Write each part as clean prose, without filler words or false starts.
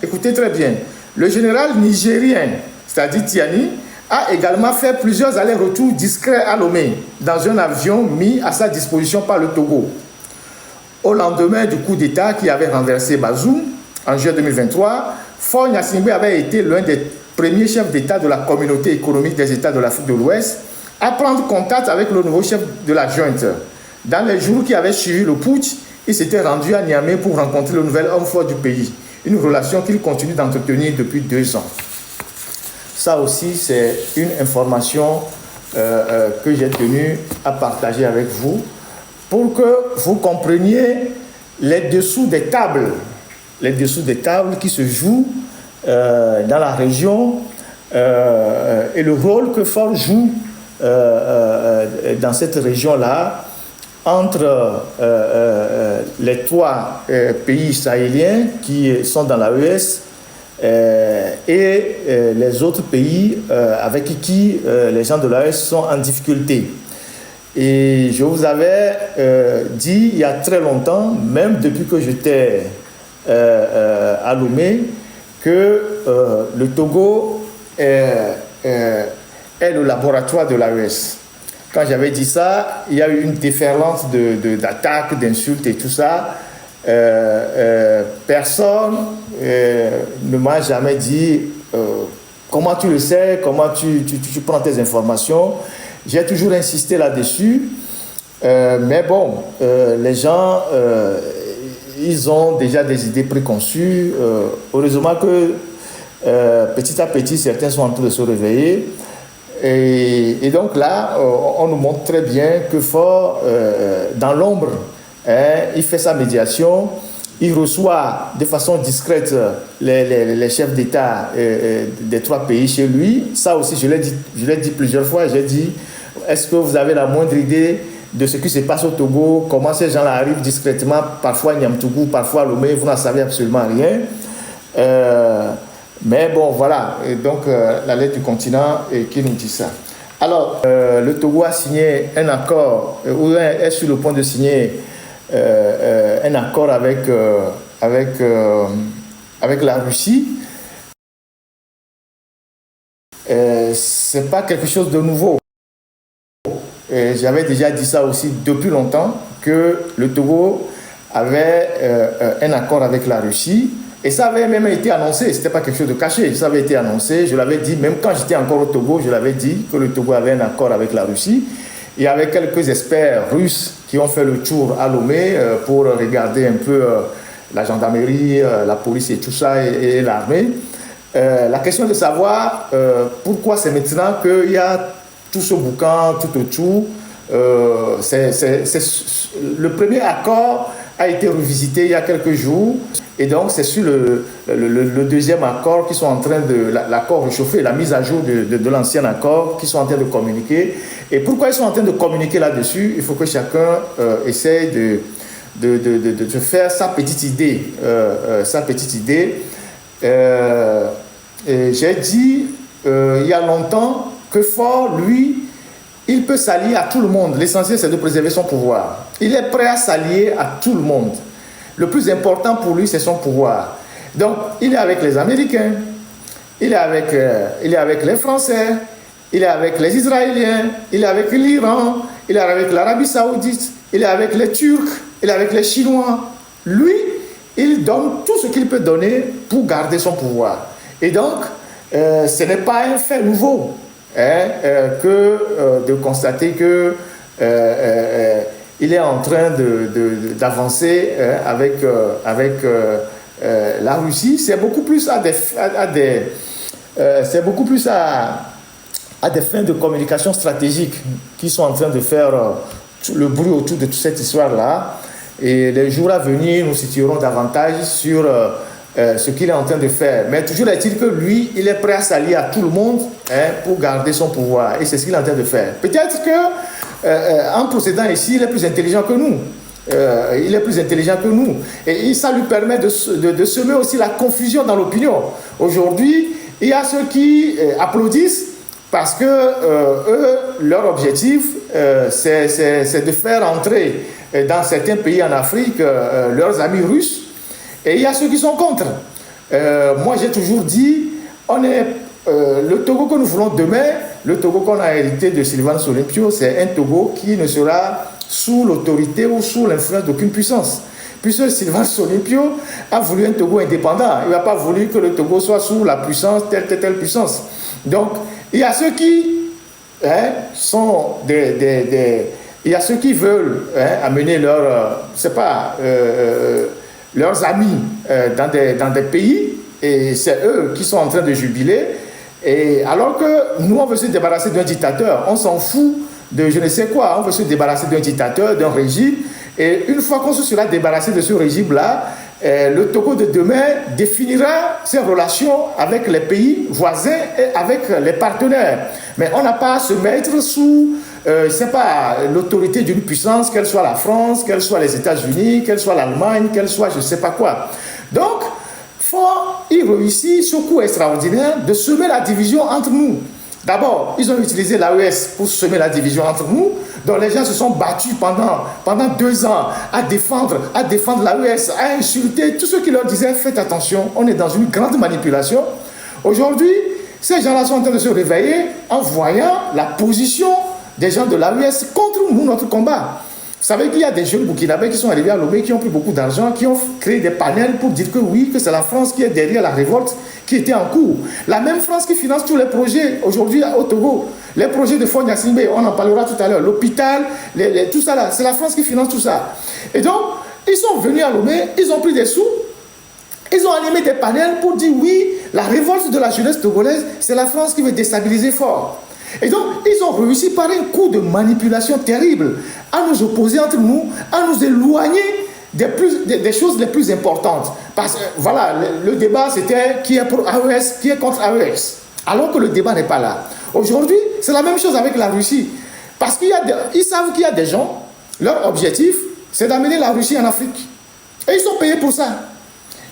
écoutez très bien, le général nigérien, c'est-à-dire Tiani, a également fait plusieurs allers-retours discrets à Lomé dans un avion mis à sa disposition par le Togo. Au lendemain du coup d'État qui avait renversé Bazoum en juillet 2023, Faure Gnassingbé avait été l'un des premiers chefs d'État de la communauté économique des États de l'Afrique de l'Ouest à prendre contact avec le nouveau chef de la junte. Dans les jours qui avaient suivi le putsch, il s'était rendu à Niamey pour rencontrer le nouvel homme fort du pays, une relation qu'il continue d'entretenir depuis 2 ans. Ça aussi, c'est une information que j'ai tenu à partager avec vous pour que vous compreniez les dessous des tables qui se jouent dans la région et le rôle que Faure joue dans cette région-là entre les 3 pays sahéliens qui sont dans l'AES et les autres pays avec qui les gens de l'AES sont en difficulté. Et je vous avais dit il y a très longtemps, même depuis que j'étais à Lomé, que le Togo est le laboratoire de l'AES. Quand j'avais dit ça, il y a eu une déferlante d'attaques, d'insultes et tout ça. Personne ne m'a jamais dit comment tu le sais, comment tu prends tes informations. J'ai toujours insisté là-dessus. Mais bon, les gens, ils ont déjà des idées préconçues. Heureusement que petit à petit, certains sont en train de se réveiller. Et donc là, on nous montre très bien que Faure, dans l'ombre, il fait sa médiation, il reçoit de façon discrète les chefs d'État des 3 pays chez lui. Ça aussi, je l'ai dit plusieurs fois, j'ai dit, est-ce que vous avez la moindre idée de ce qui se passe au Togo, comment ces gens-là arrivent discrètement, parfois à Niamtougou, parfois à Lomé, vous n'en savez absolument rien. Mais bon, voilà, et donc la lettre du continent qui nous dit ça. Alors, le Togo a signé un accord, ou est sur le point de signer un accord avec la Russie. C'est pas quelque chose de nouveau. J'avais déjà dit ça aussi depuis longtemps, que le Togo avait un accord avec la Russie. Et ça avait même été annoncé, ce n'était pas quelque chose de caché, ça avait été annoncé, je l'avais dit, même quand j'étais encore au Togo, je l'avais dit que le Togo avait un accord avec la Russie. Il y avait quelques experts russes qui ont fait le tour à Lomé pour regarder un peu la gendarmerie, la police et tout ça, et l'armée. La question est de savoir pourquoi c'est maintenant qu'il y a tout ce boucan, tout autour. Le premier accord a été revisité il y a quelques jours. Et donc, c'est sur le deuxième accord qu'ils sont en train de... L'accord réchauffé, la mise à jour de l'ancien accord, qu'ils sont en train de communiquer. Et pourquoi ils sont en train de communiquer là-dessus? Il faut que chacun essaye de faire sa petite idée. J'ai dit il y a longtemps que Faure, lui, il peut s'allier à tout le monde. L'essentiel, c'est de préserver son pouvoir. Il est prêt à s'allier à tout le monde. Le plus important pour lui, c'est son pouvoir. Donc, il est avec les Américains, il est avec les Français, il est avec les Israéliens, il est avec l'Iran, il est avec l'Arabie Saoudite, il est avec les Turcs, il est avec les Chinois. Lui, il donne tout ce qu'il peut donner pour garder son pouvoir. Et donc, ce n'est pas un fait nouveau que de constater que il est en train d'avancer avec la Russie. C'est beaucoup plus à des fins de communication stratégique qui sont en train de faire le bruit autour de toute cette histoire-là. Et les jours à venir, nous situerons davantage sur ce qu'il est en train de faire. Mais toujours est-il que lui, il est prêt à s'allier à tout le monde pour garder son pouvoir. Et c'est ce qu'il est en train de faire. Peut-être qu'en procédant ici, il est plus intelligent que nous. Il est plus intelligent que nous. Et ça lui permet de semer aussi la confusion dans l'opinion. Aujourd'hui, il y a ceux qui applaudissent parce que eux, leur objectif, c'est de faire entrer dans certains pays en Afrique leurs amis russes. Et il y a ceux qui sont contre. Moi, j'ai toujours dit, le Togo que nous voulons demain, le Togo qu'on a hérité de Sylvanus Olympio, c'est un Togo qui ne sera sous l'autorité ou sous l'influence d'aucune puissance. Puisque Sylvanus Olympio a voulu un Togo indépendant. Il n'a pas voulu que le Togo soit sous la puissance, telle puissance. Donc, il y a ceux qui sont il y a ceux qui veulent amener leurs amis dans des pays, et c'est eux qui sont en train de jubiler. Et alors que nous, on veut se débarrasser d'un dictateur, on s'en fout de je ne sais quoi, on veut se débarrasser d'un dictateur, d'un régime. Et une fois qu'on se sera débarrassé de ce régime-là, le Togo de demain définira ses relations avec les pays voisins et avec les partenaires. Mais on n'a pas à se mettre sous l'autorité d'une puissance, qu'elle soit la France, qu'elle soit les États-Unis, qu'elle soit l'Allemagne, qu'elle soit je ne sais pas quoi. Donc, il réussit ce coup extraordinaire de semer la division entre nous. D'abord, ils ont utilisé l'AES pour semer la division entre nous. Donc les gens se sont battus pendant 2 ans à défendre l'AES, à insulter tous ceux qui leur disaient faites attention, on est dans une grande manipulation. Aujourd'hui, ces gens-là sont en train de se réveiller en voyant la position des gens de l'AES contre nous, notre combat. Vous savez qu'il y a des jeunes burkinabés qui sont arrivés à Lomé, qui ont pris beaucoup d'argent, qui ont créé des panels pour dire que oui, que c'est la France qui est derrière la révolte qui était en cours. La même France qui finance tous les projets aujourd'hui au Togo. Les projets de Fonya Simbe, on en parlera tout à l'heure. L'hôpital, tout ça là, c'est la France qui finance tout ça. Et donc, ils sont venus à Lomé, ils ont pris des sous, ils ont animé des panels pour dire oui, la révolte de la jeunesse togolaise, c'est la France qui veut déstabiliser fort. Et donc, ils ont réussi par un coup de manipulation terrible à nous opposer entre nous, à nous éloigner des choses les plus importantes. Parce que, voilà, le débat, c'était qui est pour AES, qui est contre AES. Alors que le débat n'est pas là. Aujourd'hui, c'est la même chose avec la Russie. Parce qu'ils savent qu'il y a des gens, leur objectif, c'est d'amener la Russie en Afrique. Et ils sont payés pour ça.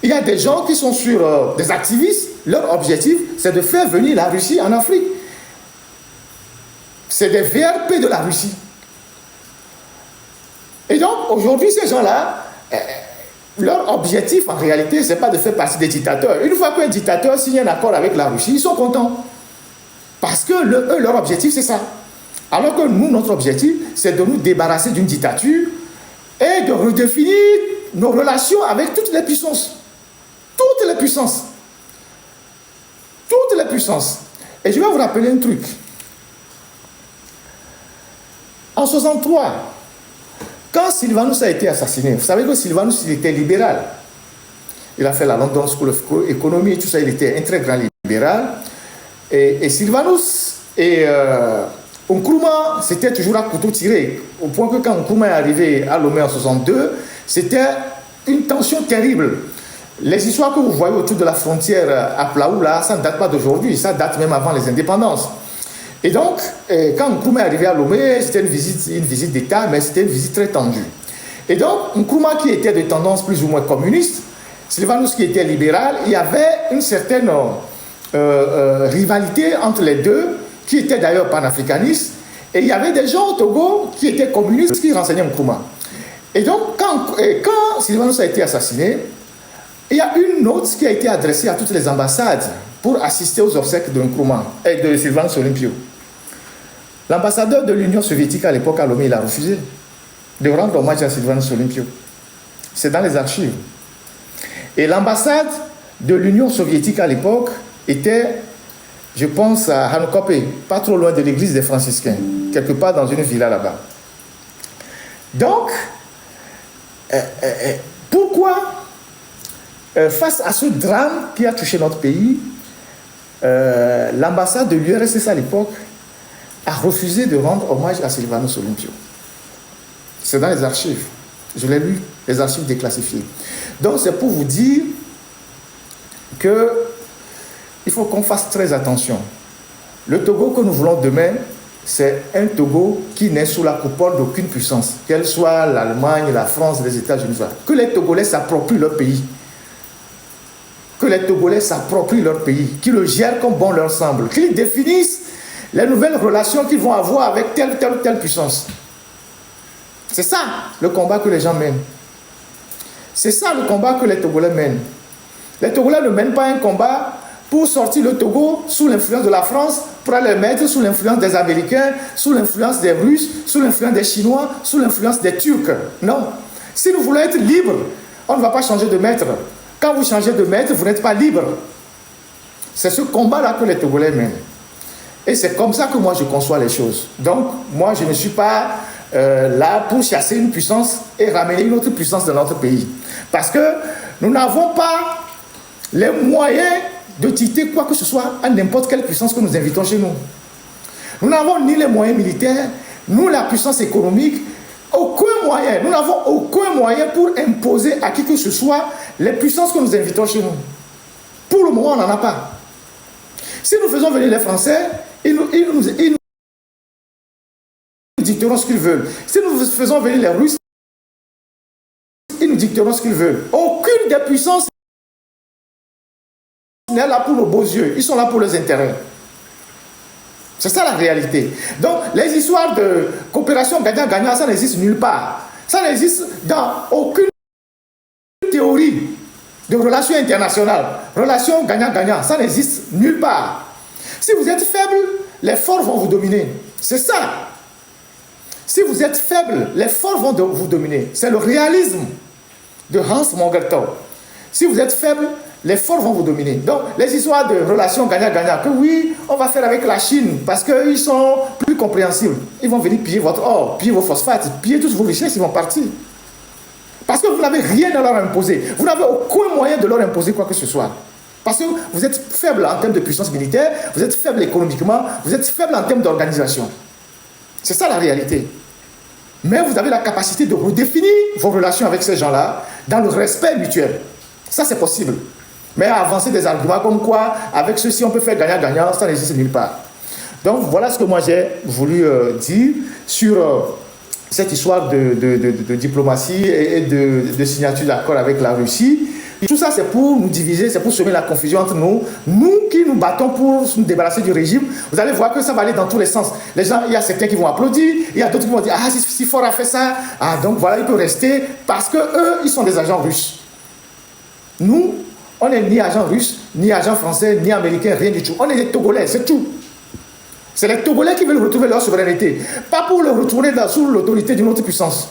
Il y a des gens qui sont sur des activistes, leur objectif, c'est de faire venir la Russie en Afrique. C'est des VRP de la Russie. Et donc, aujourd'hui, ces gens-là, leur objectif, en réalité, ce n'est pas de faire partie des dictateurs. Une fois qu'un dictateur signe un accord avec la Russie, ils sont contents. Parce que eux, leur objectif, c'est ça. Alors que nous, notre objectif, c'est de nous débarrasser d'une dictature et de redéfinir nos relations avec toutes les puissances. Toutes les puissances. Toutes les puissances. Et je vais vous rappeler un truc. En 1963, quand Sylvanus a été assassiné, vous savez que Sylvanus, il était libéral. Il a fait la London School of Economy et tout ça, il était un très grand libéral. Et Sylvanus et Nkrumah, c'était toujours à couteau tiré. Au point que quand Nkrumah est arrivé à Lomé en 1962, c'était une tension terrible. Les histoires que vous voyez autour de la frontière à Plaou, là, ça ne date pas d'aujourd'hui, ça date même avant les indépendances. Et donc, quand Nkrumah est arrivé à Lomé, c'était une visite d'État, mais c'était une visite très tendue. Et donc, Nkrumah qui était de tendance plus ou moins communiste, Sylvanus qui était libéral, il y avait une certaine rivalité entre les deux, qui étaient d'ailleurs panafricanistes, et il y avait des gens au Togo qui étaient communistes qui renseignaient Nkrumah. Et donc, quand Sylvanus a été assassiné, il y a une note qui a été adressée à toutes les ambassades pour assister aux obsèques de Nkrumah et de Sylvanus Olympio. L'ambassadeur de l'Union soviétique à l'époque à Lomé, il a refusé de rendre hommage à Sylvanus Olympio. C'est dans les archives. Et l'ambassade de l'Union soviétique à l'époque était, je pense, à Hankope, pas trop loin de l'église des franciscains, quelque part dans une villa là-bas. Donc, pourquoi, face à ce drame qui a touché notre pays, l'ambassade de l'URSS à l'époque a refusé de rendre hommage à Sylvanus Olympio? C'est dans les archives. Je l'ai lu, les archives déclassifiées. Donc, c'est pour vous dire qu'il faut qu'on fasse très attention. Le Togo que nous voulons demain, c'est un Togo qui n'est sous la coupole d'aucune puissance, qu'elle soit l'Allemagne, la France, les États-Unis. Que les Togolais s'approprient leur pays. Que les Togolais s'approprient leur pays, qu'ils le gèrent comme bon leur semble, qu'ils définissent les nouvelles relations qu'ils vont avoir avec telle ou telle puissance. C'est ça le combat que les gens mènent. C'est ça le combat que les Togolais mènent. Les Togolais ne mènent pas un combat pour sortir le Togo sous l'influence de la France, pour aller le mettre sous l'influence des Américains, sous l'influence des Russes, sous l'influence des Chinois, sous l'influence des Turcs. Non. Si nous voulons être libres, on ne va pas changer de maître. Quand vous changez de maître, vous n'êtes pas libre. C'est ce combat-là que les Togolais mènent. Et c'est comme ça que moi je conçois les choses. Donc, moi je ne suis pas là pour chasser une puissance et ramener une autre puissance dans notre pays. Parce que nous n'avons pas les moyens de titer quoi que ce soit à n'importe quelle puissance que nous invitons chez nous. Nous n'avons ni les moyens militaires, ni la puissance économique, aucun moyen. Nous n'avons aucun moyen pour imposer à qui que ce soit les puissances que nous invitons chez nous. Pour le moment, on n'en a pas. Si nous faisons venir les Français, ils nous dicteront ce qu'ils veulent. Si nous faisons venir les Russes, ils nous dicteront ce qu'ils veulent. Aucune des puissances n'est là pour nos beaux yeux. Ils sont là pour leurs intérêts. C'est ça la réalité. Donc, les histoires de coopération gagnant-gagnant, ça n'existe nulle part. Ça n'existe dans aucune théorie de relations internationales. Relations gagnant-gagnant, ça n'existe nulle part. Si vous êtes faible, les forts vont vous dominer. C'est ça. Si vous êtes faible, les forts vont vous dominer. C'est le réalisme de Hans Mongertau. Si vous êtes faible, les forts vont vous dominer. Donc, les histoires de relations gagnant-gagnant, que oui, on va faire avec la Chine, parce qu'ils sont plus compréhensibles. Ils vont venir piller votre or, piller vos phosphates, piller toutes vos richesses, ils vont partir. Parce que vous n'avez rien à leur imposer. Vous n'avez aucun moyen de leur imposer quoi que ce soit. Parce que vous êtes faible en termes de puissance militaire, vous êtes faible économiquement, vous êtes faible en termes d'organisation. C'est ça la réalité. Mais vous avez la capacité de redéfinir vos relations avec ces gens-là dans le respect mutuel. Ça, c'est possible. Mais avancer des arguments comme quoi, avec ceci, on peut faire gagnant-gagnant, ça n'existe nulle part. Donc, voilà ce que moi j'ai voulu dire sur cette histoire de diplomatie et de signature d'accord avec la Russie. Et tout ça, c'est pour nous diviser, c'est pour semer la confusion entre nous. Nous qui nous battons pour nous débarrasser du régime, vous allez voir que ça va aller dans tous les sens. Les gens, il y a certains qui vont applaudir, il y a d'autres qui vont dire « Ah, si fort a fait ça, ah, donc voilà, il peut rester. » Parce qu'eux, ils sont des agents russes. Nous, on n'est ni agent russe, ni agent français, ni américain, rien du tout. On est des Togolais, c'est tout. C'est les Togolais qui veulent retrouver leur souveraineté. Pas pour le retourner sous l'autorité d'une autre puissance.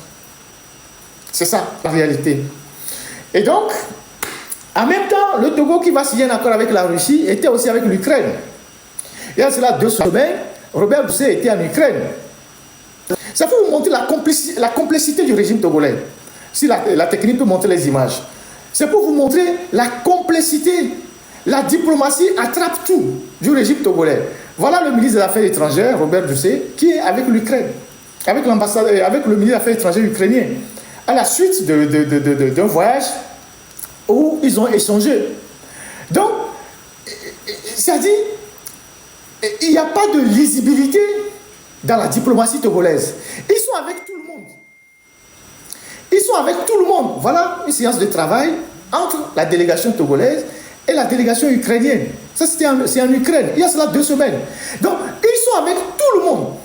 C'est ça, la réalité. Et donc, en même temps, le Togo qui va signer un accord avec la Russie était aussi avec l'Ukraine. Il y a cela 2 semaines, Robert Doucet était en Ukraine. Ça peut vous montrer la complexité du régime togolais. Si la technique peut montrer les images. C'est pour vous montrer la complexité. La diplomatie attrape tout du régime togolais. Voilà le ministre des Affaires étrangères, Robert Doucet, qui est avec l'Ukraine, avec l'ambassadeur, avec le ministre des Affaires étrangères ukrainien, à la suite d'un voyage où ils ont échangé. Donc, ça dit, il n'y a pas de lisibilité dans la diplomatie togolaise. Ils sont avec tout le monde. Ils sont avec tout le monde. Voilà une séance de travail entre la délégation togolaise et la délégation ukrainienne. Ça, c'est en Ukraine. Il y a cela 2 semaines. Donc, ils sont avec tout le monde.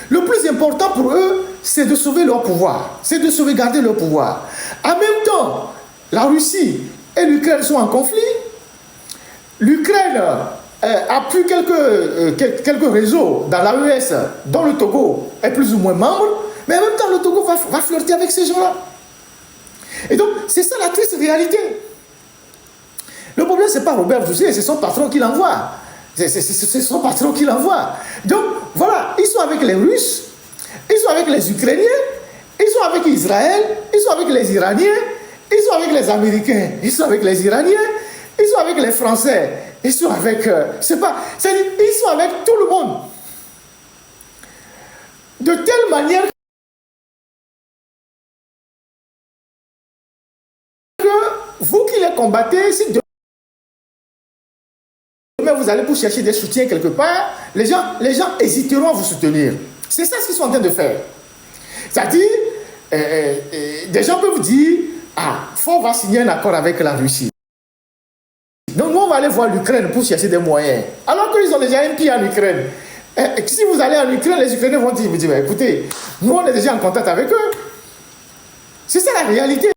Le plus important pour eux, c'est de sauver leur pouvoir. C'est de sauvegarder leur pouvoir. En même temps, la Russie et l'Ukraine sont en conflit. L'Ukraine appuie quelques réseaux dans l'AES, dont le Togo est plus ou moins membre. Mais en même temps, le Togo va flirter avec ces gens-là. Et donc, c'est ça la triste réalité. Le problème, ce n'est pas Robert Doucet, c'est son patron qui l'envoie. C'est son patron qui l'envoie. Donc, voilà, ils sont avec les Russes, ils sont avec les Ukrainiens, ils sont avec Israël, ils sont avec les Iraniens, ils sont avec les Américains, ils sont avec les Iraniens, ils sont avec les Français, ils sont avec... ils sont avec tout le monde. De telle manière que vous qui les combattez, si demain vous allez pour chercher des soutiens quelque part, les gens hésiteront à vous soutenir. C'est ça ce qu'ils sont en train de faire. C'est-à-dire, des gens peuvent vous dire, ah, Fort va signer un accord avec la Russie. Donc nous, on va aller voir l'Ukraine pour chercher des moyens. Alors qu'ils ont déjà un pied en Ukraine. Si vous allez en Ukraine, les Ukrainiens vont dire, écoutez, nous on est déjà en contact avec eux. C'est ça la réalité.